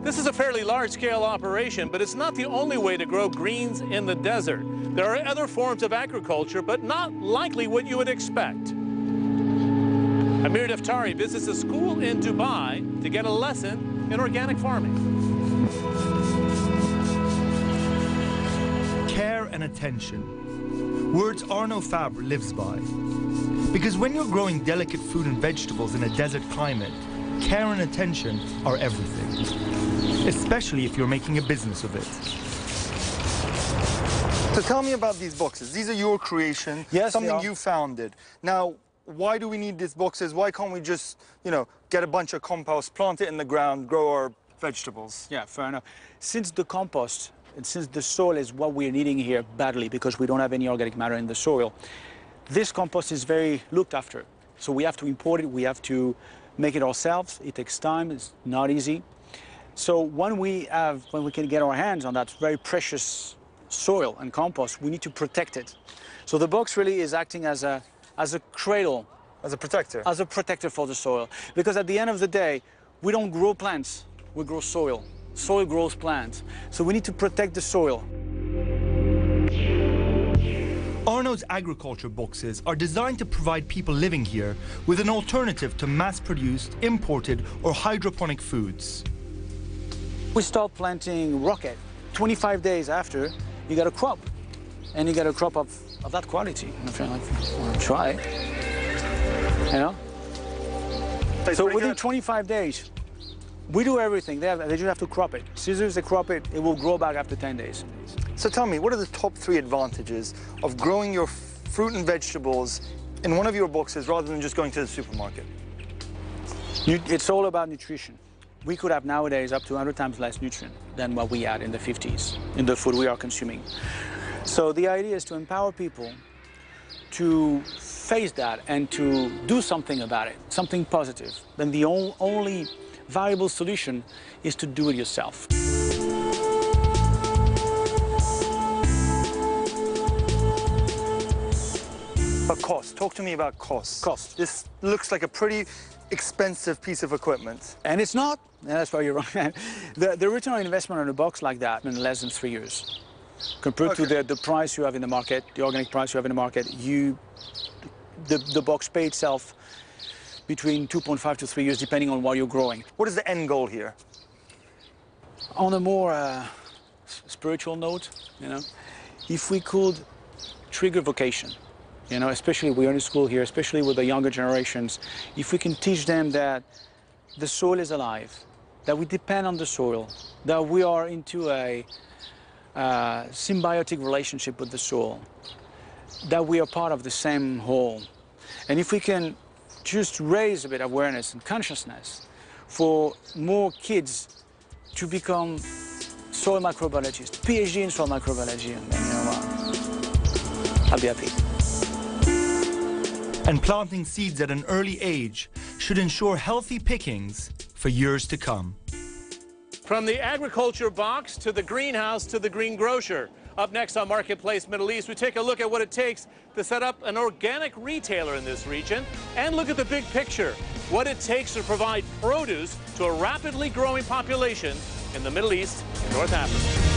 This is a fairly large-scale operation, but it's not the only way to grow greens in the desert. There are other forms of agriculture, but not likely what you would expect. Amir Daftari visits a school in Dubai to get a lesson in organic farming. Care and attention. Words Arnaud Fabre lives by. Because when you're growing delicate fruit and vegetables in a desert climate, care and attention are everything. Especially if you're making a business of it. So tell me about these boxes. These are your creation, yes, something you founded. Now, why do we need these boxes? Why can't we just, get a bunch of compost, plant it in the ground, grow our vegetables? Yeah, fair enough. Since the compost and since the soil is what we're needing here badly because we don't have any organic matter in the soil, this compost is very looked after. So we have to import it, we have to make it ourselves. It takes time, it's not easy. So when we can get our hands on that very precious soil and compost, we need to protect it. So the box really is acting as a cradle. As a protector? As a protector for the soil. Because at the end of the day, we don't grow plants, we grow soil. Soil grows plants. So we need to protect the soil. Arnaud's agriculture boxes are designed to provide people living here with an alternative to mass-produced, imported, or hydroponic foods. We start planting rocket. 25 days after, you get a crop. And you get a crop of that quality. And if you're like, want to try it, So within 25 days, we do everything. They just have to crop it. Scissors, they crop it, it will grow back after 10 days. So tell me, what are the top 3 advantages of growing your fruit and vegetables in one of your boxes rather than just going to the supermarket? It's all about nutrition. We could have nowadays up to 100 times less nutrient than what we had in the 50s, in the food we are consuming. So the idea is to empower people to face that and to do something about it, something positive. Then the only viable solution is to do it yourself. But cost, talk to me about cost. Cost. This looks like a pretty expensive piece of equipment. And it's not, and that's why you're wrong. The return on investment on a box like that in less than 3 years. Compared to the price you have in the market, the organic price you have in the market, the box pays itself between 2.5 to 3 years, depending on what you're growing. What is the end goal here? On a more spiritual note, if we could trigger vocation, especially we're in school here, especially with the younger generations, if we can teach them that the soil is alive, that we depend on the soil, that we are into a symbiotic relationship with the soil, that we are part of the same whole. And if we can just raise a bit of awareness and consciousness for more kids to become soil microbiologists, PhD in soil microbiology, and I'll be happy. And planting seeds at an early age should ensure healthy pickings for years to come. From the agriculture box to the greenhouse to the green grocer. Up next on Marketplace Middle East, we take a look at what it takes to set up an organic retailer in this region and look at the big picture, what it takes to provide produce to a rapidly growing population in the Middle East and North Africa.